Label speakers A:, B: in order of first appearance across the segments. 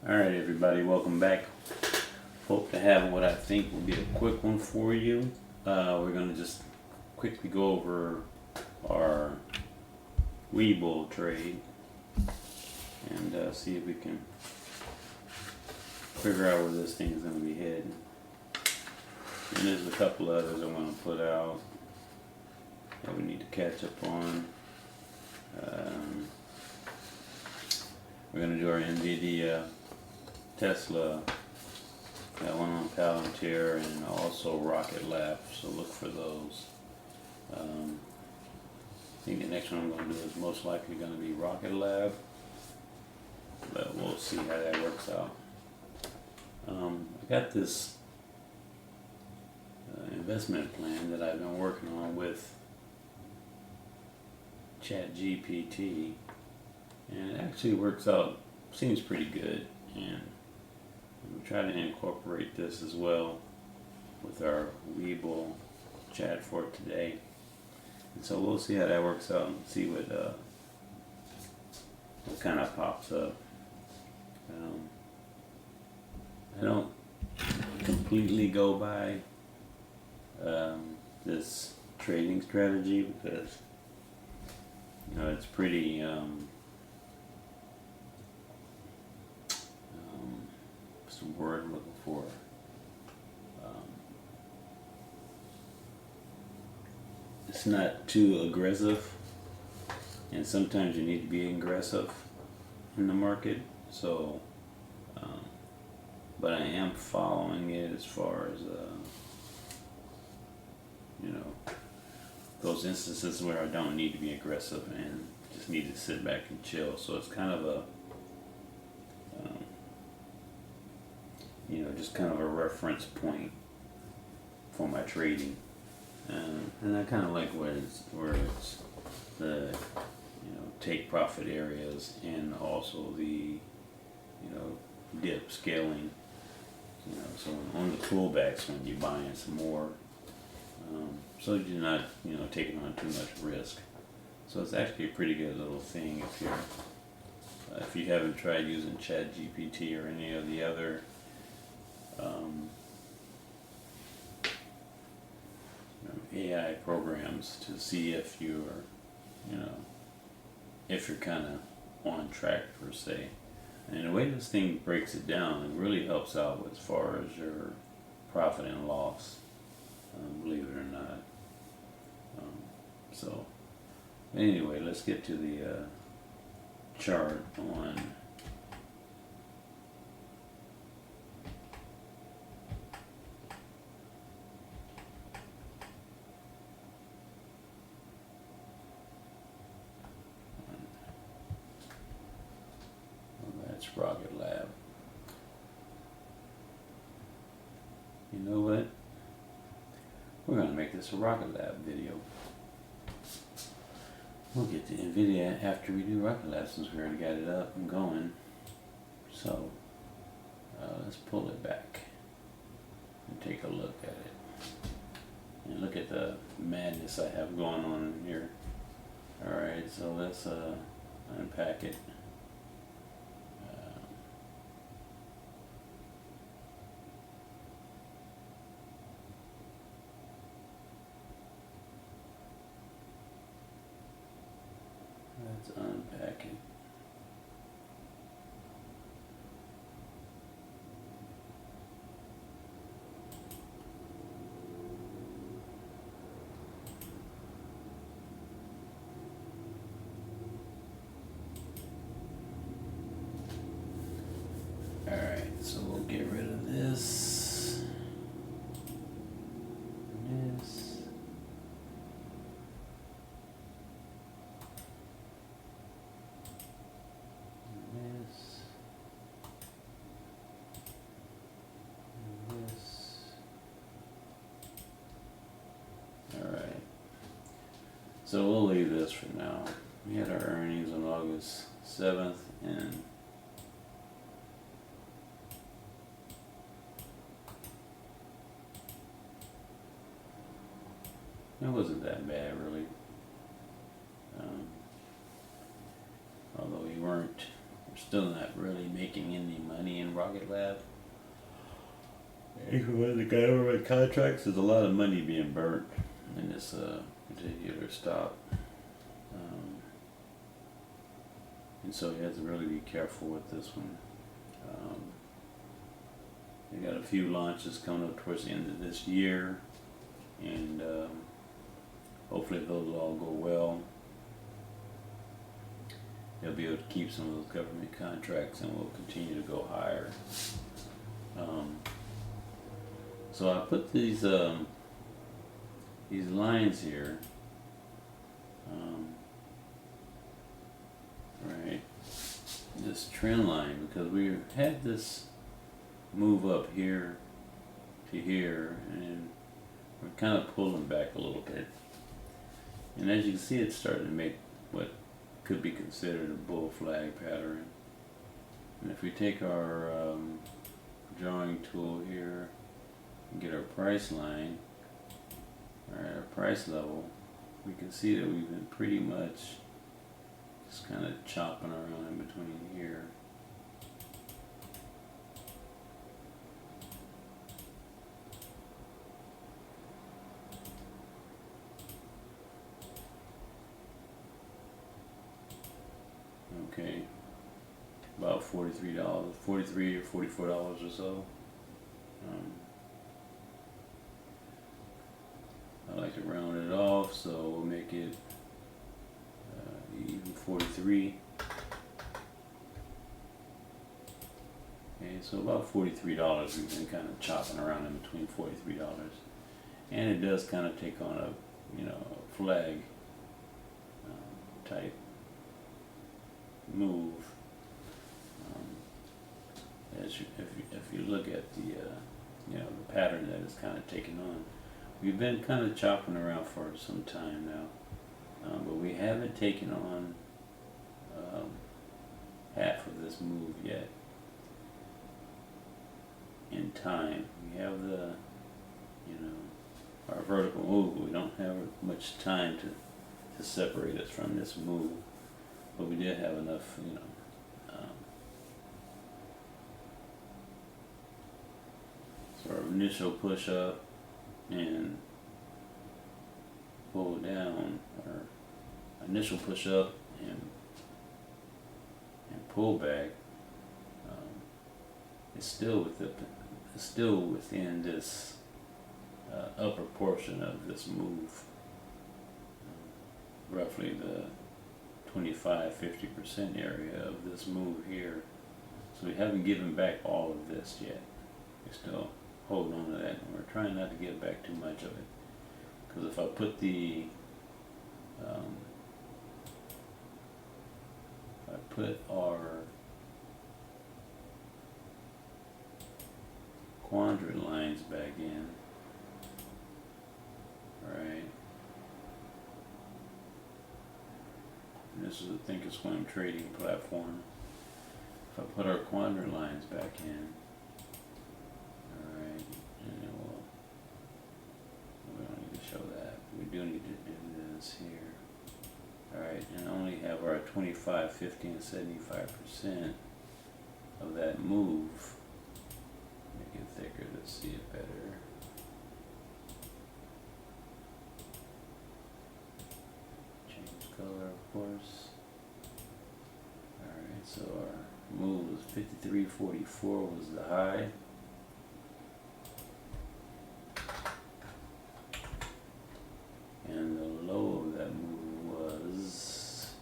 A: Alright everybody, welcome back. Hope to have what I think will be a quick one for you. We're going to just quickly go over our Webull trade and see if we can figure out where this thing is going to be heading. And there's a couple others I want to put out that we need to catch up on. We're going to do our NVIDIA, Tesla, got one on Palantir, and also Rocket Lab, so look for those. I think the next one I'm going to do is most likely going to be Rocket Lab, but we'll see how that works out. I got this investment plan that I've been working on with ChatGPT, and it actually works out, seems pretty good, and I'm trying to incorporate this as well with our Webull chat for today. And so we'll see how that works out and see what kind of pops up. I don't completely go by this trading strategy because it's pretty what's the word I'm looking for? It's not too aggressive, and sometimes you need to be aggressive in the market. So, but I am following it as far as those instances where I don't need to be aggressive and just need to sit back and chill. So it's kind of a just kind of a reference point for my trading, and I kind of like where it's the take profit areas and also the dip scaling. So on the pullbacks when you're buying some more, so you're not taking on too much risk. So it's actually a pretty good little thing if you haven't tried using ChatGPT or any of the other AI programs to see if you're kind of on track per se. And the way this thing breaks it down, it really helps out as far as your profit and loss, believe it or not. So anyway, let's get to the chart on Rocket Lab. You know what? We're going to make this a Rocket Lab video. We'll get to NVIDIA after we do Rocket Lab since we already got it up and going. So let's pull it back and take a look at it. And look at the madness I have going on in here. Alright, so let's unpack it. Let's unpack it. Alright, so we'll get rid of this. This. So we'll leave this for now. We had our earnings on August 7th, and it wasn't that bad really. Although we weren't we're still not really making any money in Rocket Lab. Even with the government contracts, there's a lot of money being burnt in this particular stop. And so you have to really be careful with this one. We got a few launches coming up towards the end of this year, and hopefully those all go well. They'll be able to keep some of those government contracts, and we'll continue to go higher. So I put these lines here, right? This trend line, because we had this move up here to here, and we're kind of pulling back a little bit. And as you can see, it's starting to make what could be considered a bull flag pattern. And if we take our drawing tool here and get our price line, our price level, we can see that we've been pretty much just kind of chopping around in between here. Okay, about $43, $43 or $44 or so. I like to round it off, so we'll make it even 43. Okay, so about $43. We've been kind of chopping around in between $43, and it does kind of take on a flag type move. If you look at the the pattern that it's kind of taken on, we've been kind of chopping around for some time now, but we haven't taken on half of this move yet in time. We have the our vertical move. We don't have much time to separate us from this move, but we did have enough sort of initial push up and pull down, or initial push up and pull back. It's still within this upper portion of this move, roughly the 25-50% area of this move here. So we haven't given back all of this yet. We're still holding on to that, and we're trying not to give back too much of it, because if I put our quadrant lines back in, right? And this is the Thinkorswim trading platform. If I put our quadrant lines back in, alright, and then we don't need to show that. We do need to do this here. Alright, and only have our 25, 50, and 75% of that move. Make it thicker to see it better. Change color, of course. Alright, so our move was 53.44 was the high. And the low of that move was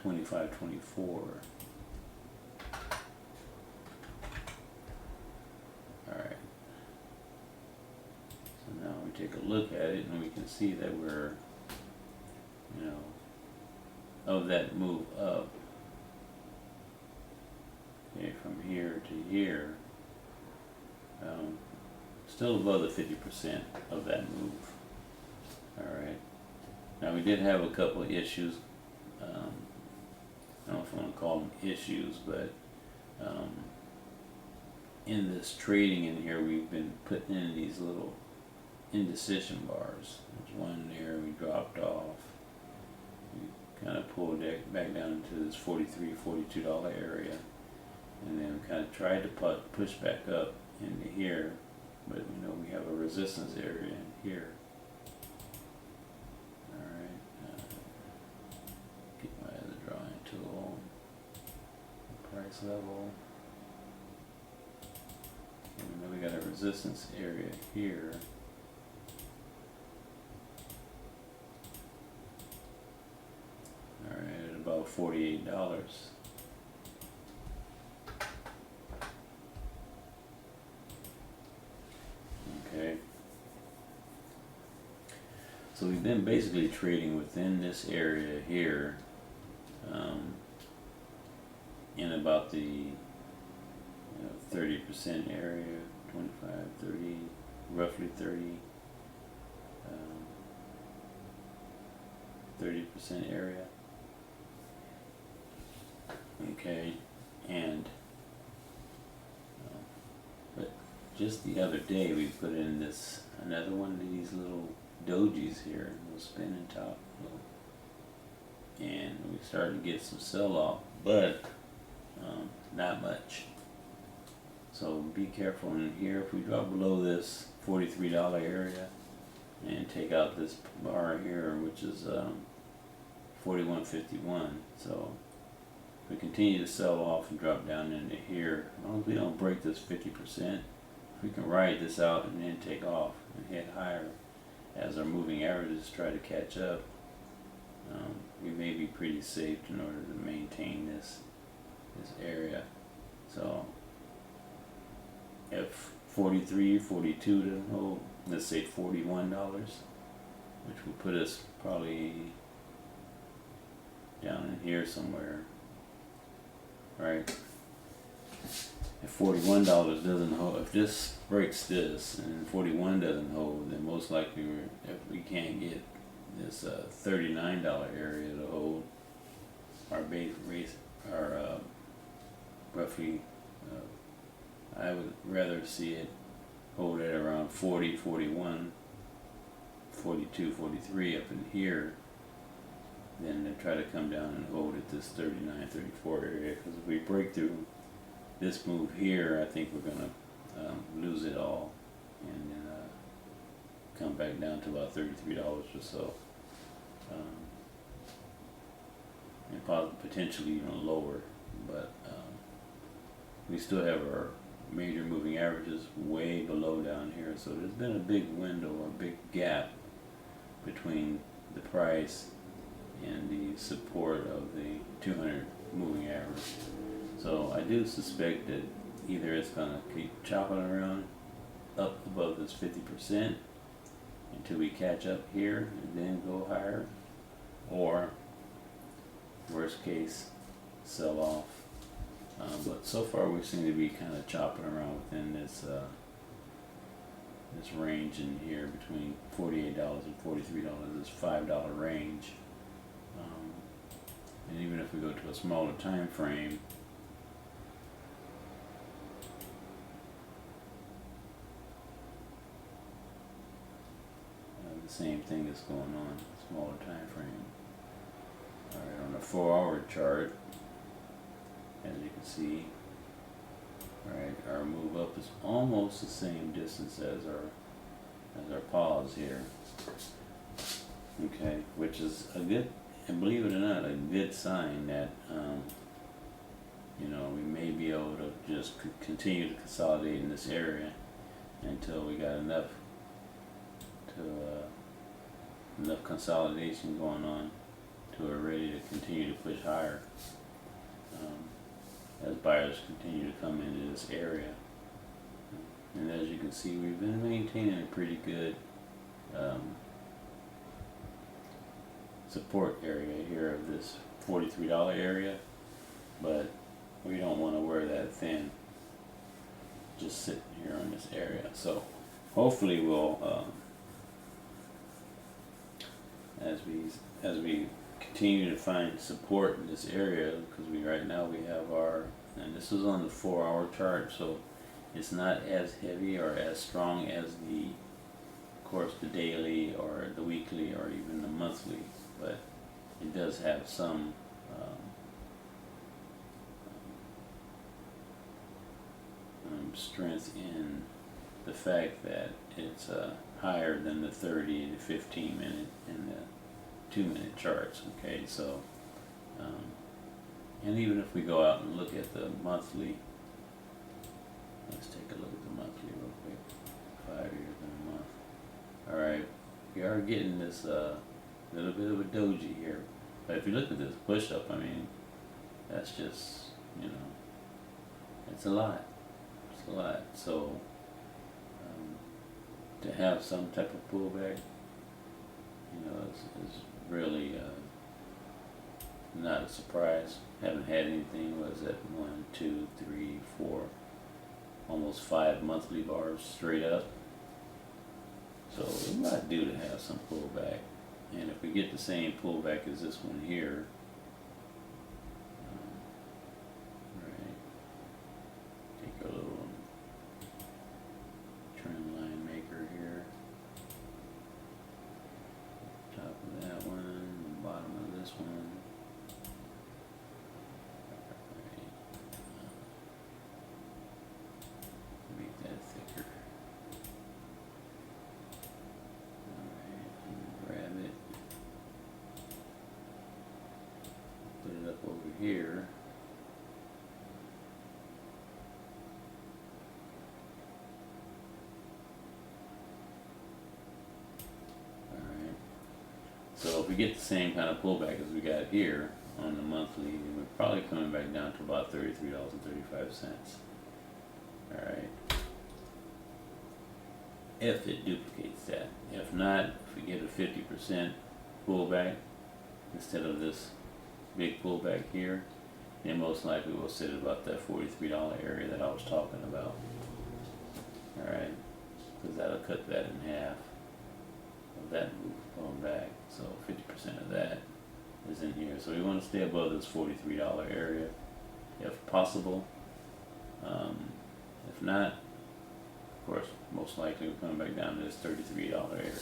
A: 25.24. Alright. So now we take a look at it, and we can see that we're, of that move up, okay, from here to here, still above the 50% of that move. Alright. Now we did have a couple of issues. I don't know if I want to call them issues, but in this trading in here, we've been putting in these little indecision bars. There's one there we dropped off. We kind of pulled it back down into this $43, $42 area, and then kind of tried to push back up into here, but you know we have a resistance area in here. Alright, get my other drawing tool, price level, and we know we got a resistance area here. Alright, at about $48. Okay. So we've been basically trading within this area here, in about the 30% area, 25, 30, roughly 30% area. Okay, and but just the other day we put in another one of these little dojis here, little spinning top, and we started to get some sell off, but not much. So be careful in here. If we drop below this $43 area and take out this bar here, which is 41.51, so if we continue to sell off and drop down into here, as long as we don't break this 50%, if we can ride this out and then take off and head higher as our moving averages try to catch up, we may be pretty safe in order to maintain this area. So if 43, 42 doesn't hold, let's say $41, which will put us probably down in here somewhere, right? If $41 doesn't hold, if this breaks this and 41 doesn't hold, then most likely if we can't get this $39 area to hold, our base rate, our roughly, I would rather see it hold at around 40, 41, 42, 43 up in here, than to try to come down and hold at this 39, 34 area. Because if we break through this move here, I think we're gonna lose it all, and then come back down to about $33 or so, and potentially even lower. But we still have our major moving averages way below down here, so there's been a big window, a big gap between the price and the support of the 200 moving average. So I do suspect that either it's going to keep chopping around up above this 50% until we catch up here and then go higher, or worst case, sell off. But so far we seem to be kind of chopping around within this range in here between $48 and $43, this $5 range. And even if we go to a smaller time frame, the same thing is going on, smaller time frame. Alright, on a 4-hour chart, as you can see, alright, our move up is almost the same distance as our pause here. Okay, which is a good, and believe it or not, a good sign that we may be able to just continue to consolidate in this area until we got enough consolidation going on to we're ready to continue to push higher, as buyers continue to come into this area. And as you can see, we've been maintaining a pretty good support area here of this $43 area, but we don't want to wear that thin, just sitting here on this area. So hopefully we'll as we continue to find support in this area, because right now we have and this is on the 4-hour chart, so it's not as heavy or as strong as of course the daily or the weekly or even the monthly, but it does have some strength in the fact that it's higher than the 30, the 15 minute, and the 2-minute charts. Okay, so and even if we go out and look at the monthly, let's take a look at the monthly real quick. 5 years in a month. All right, we are getting this little bit of a doji here, but if you look at this push up, I mean, that's just, you know, it's a lot. It's a lot. So to have some type of pullback, you know, is really not a surprise. Haven't had anything. Was it 1, 2, 3, 4, almost 5 monthly bars straight up? So it might do to have some pullback. And if we get the same pullback as this one here, right, take a little trend line maker here, top of that one, bottom of this one. Right. Make that thicker. Grab it, put it up over here, alright, so if we get the same kind of pullback as we got here on the monthly, we're probably coming back down to about $33.35. Alright, if it duplicates that. If not, if we get a 50% pullback instead of this big pullback here, then most likely we'll sit at about that $43 area that I was talking about. Alright, because that'll cut that in half of that move going back. So 50% of that is in here. So we want to stay above this $43 area if possible. If not, of course, most likely we're coming back down to this $33 area.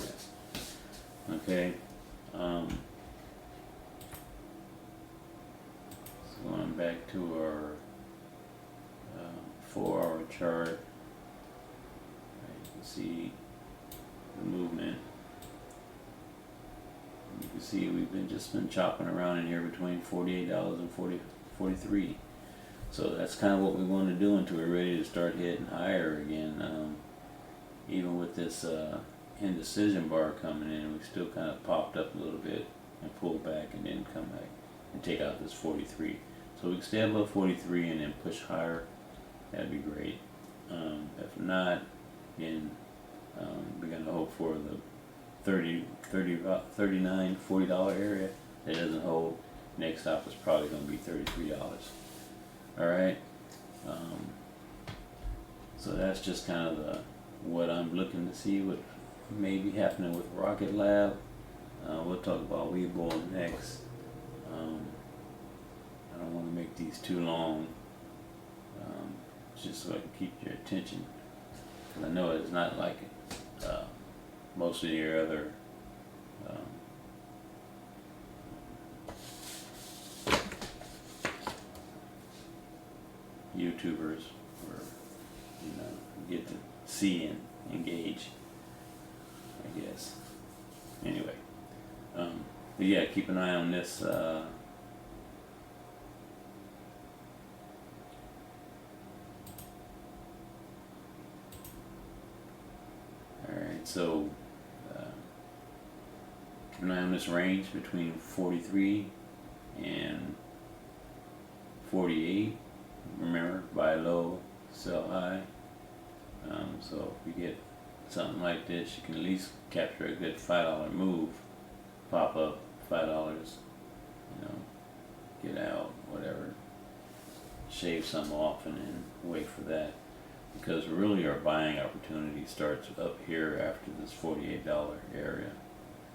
A: Okay. So going back to our 4-hour chart, you can see the movement. You can see we've been chopping around in here between $48 and $43. So that's kind of what we want to do until we're ready to start hitting higher again. Even with this indecision bar coming in, we still kind of popped up a little bit and pulled back and then come back and take out this 43. So we can stay above 43 and then push higher. That'd be great. If not, then we're going to hope for the $39, $40 area. That doesn't hold. Next stop is probably going to be $33. Alright, so that's just kind of what I'm looking to see what may be happening with Rocket Lab. We'll talk about Webull next. I don't want to make these too long, just so I can keep your attention, because I know it's not like most of your other YouTubers, or get to see and engage, I guess. Anyway, but yeah, keep an eye on this. Alright, so keep an eye on this range between 43 and 48. Remember, buy low, sell high. So if you get something like this, you can at least capture a good $5 move, pop up $5, get out, whatever, shave some off and then wait for that, because really our buying opportunity starts up here after this $48 area.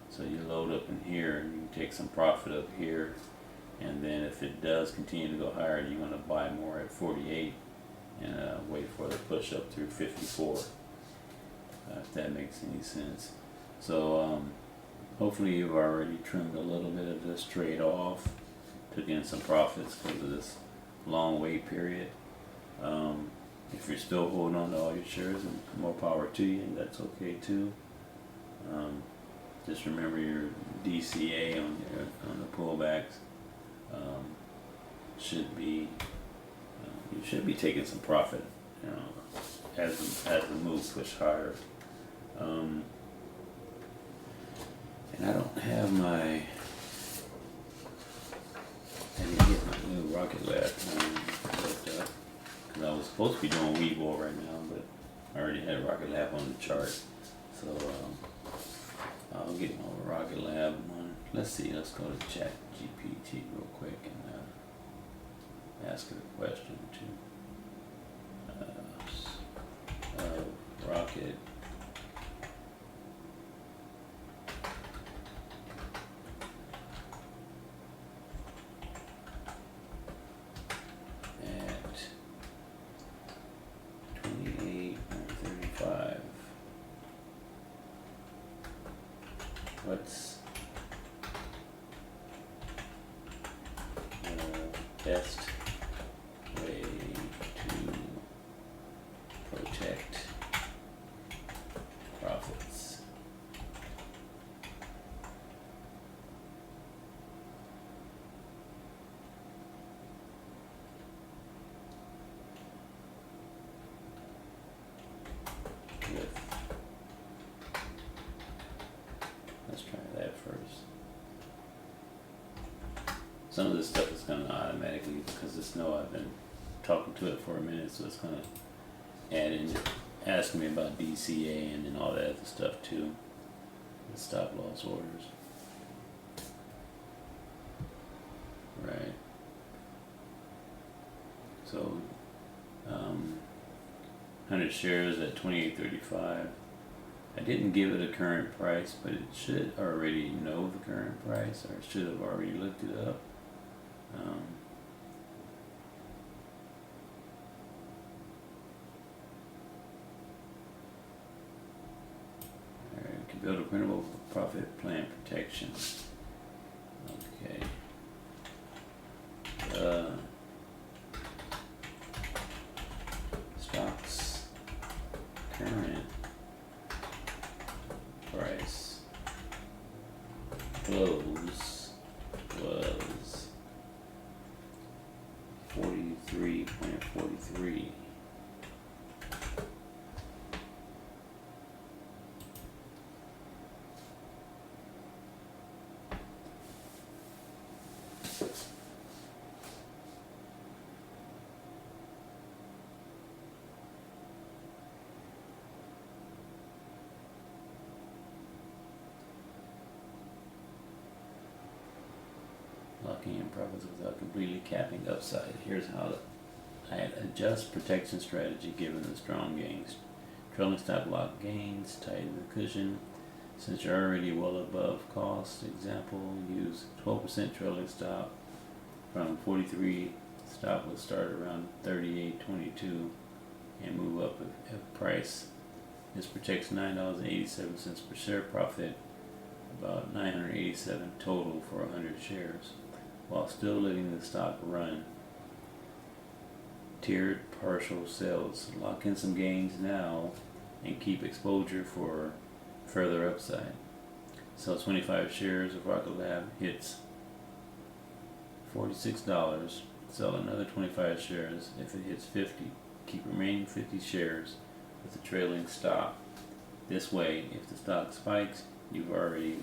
A: So you load up in here and you can take some profit up here, and then if it does continue to go higher, you want to buy more at 48 and wait for the push up through 54, if that makes any sense. So hopefully you've already trimmed a little bit of this trade off, took in some profits because of this long wait period. If you're still holding on to all your shares, and more power to you, and that's okay too. Just remember your DCA on the pullbacks should be you should be taking some profit, you know, as the move push higher. And I don't have I didn't get my new Rocket Lab looked up because I was supposed to be doing Weeble right now, but I already had Rocket Lab on the chart, so I'll get my Rocket Lab one. Let's see. Let's go to Chat GPT real quick and ask her a question too. Rocket at 28.35. What's the best way to protect profits? Let's try that first. Some of this stuff is going to automatically, because it's I've been talking to it for a minute, so it's going to add in, asking me about DCA and then all that other stuff too, the stop loss orders. Right. So, 100 shares at 28.35. I didn't give it a current price, but it should already know the current price, or it should have already looked it up. Alright, we can build a printable profit plan protection. Okay. Stocks current price close was 43.43. Locking in profits without completely capping upside. Here's how I adjust protection strategy given the strong gains. Trailing stop lock gains, tighten the cushion. Since you're already well above cost, example, use 12% trailing stop from 43. Stop will start around 38.22 and move up if price. This protects $9.87 per share profit, about 987 total for 100 shares, while still letting the stock run. Tiered partial sales. Lock in some gains now and keep exposure for further upside. Sell 25 shares of Rocket Lab, hits $46. Sell another 25 shares if it hits 50. Keep remaining 50 shares with a trailing stop. This way, if the stock spikes, you've already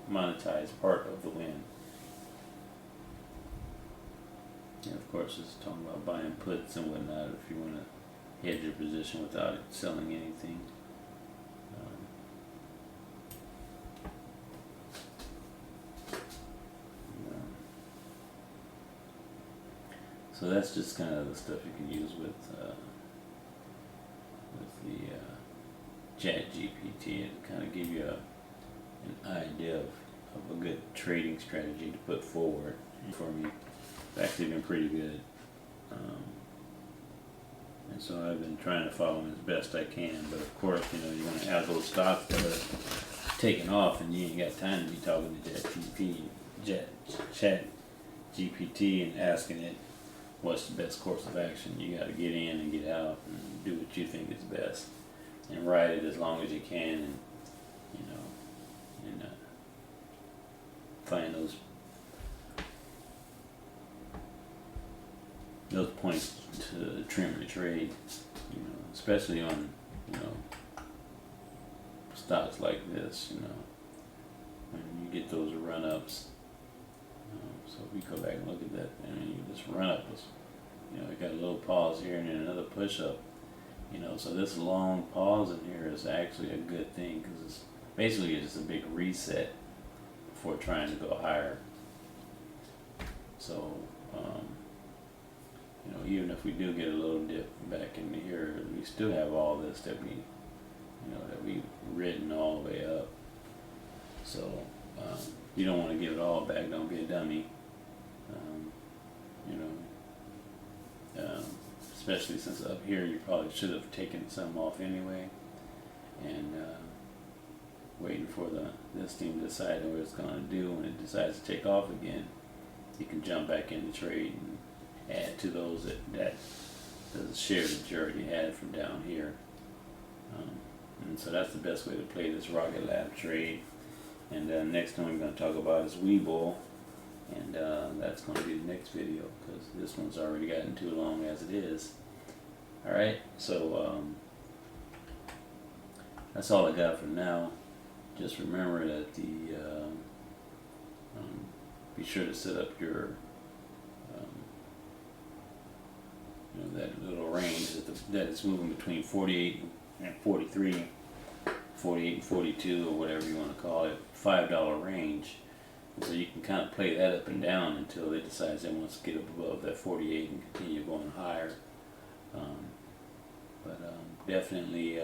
A: monetized part of the win. And of course, it's talking about buying puts and whatnot if you want to hedge your position without it selling anything. So that's just kind of the stuff you can use with the Chat GPT and kind of give you an idea of a good trading strategy to put forward. For me, it's actually been pretty good, and so I've been trying to follow them as best I can. But of course, you're going to have those stocks that are taking off and you ain't got time to be talking to Chat GPT and asking it what's the best course of action. You got to get in and get out and do what you think is best, and ride it as long as you can, and find those points to trim your trade. Especially on stocks like this. When you get those run ups. So if we go back and look at that, this run up was, it got a little pause here and then another push up. So this long pause in here is actually a good thing, because it's basically just a big reset before trying to go higher. So, even if we do get a little dip back in here, we still have all this that we've ridden all the way up. So, you don't want to give it all back. Don't be a dummy. Especially since up here you probably should have taken some off anyway, and waiting for this thing to decide what it's going to do. When it decides to take off again, you can jump back in the trade and add to those that the shares that you already had from down here. And so that's the best way to play this Rocket Lab trade. And next one we're going to talk about is Webull, and that's going to be the next video, because this one's already gotten too long as it is. Alright, so that's all I got for now. Just remember that be sure to set up your that little range that is moving between 48 and 43, 48 and 42, or whatever you want to call it, $5 range. And so you can kind of play that up and down until it decides it wants to get up above that 48 and continue going higher. Definitely,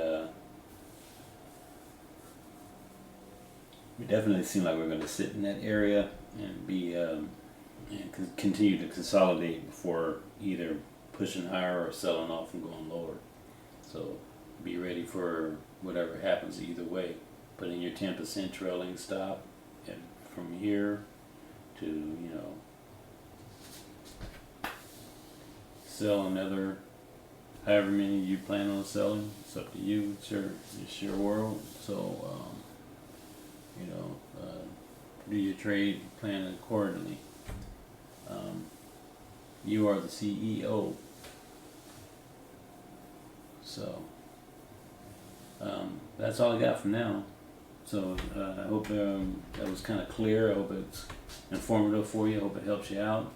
A: we definitely seem like we're going to sit in that area and be and continue to consolidate before either pushing higher or selling off and going lower. So be ready for whatever happens either way. Put in your 10% trailing stop, and from here to sell another however many you plan on selling. It's up to you. It's your world. So do your trade, plan accordingly. You are the CEO. So that's all I got for now. So I hope that was kind of clear. I hope it's informative for you. I hope it helps you out.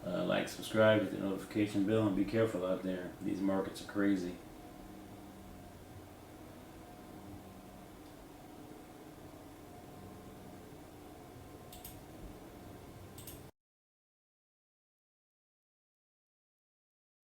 A: Like, subscribe, hit the notification bell, and be careful out there. These markets are crazy.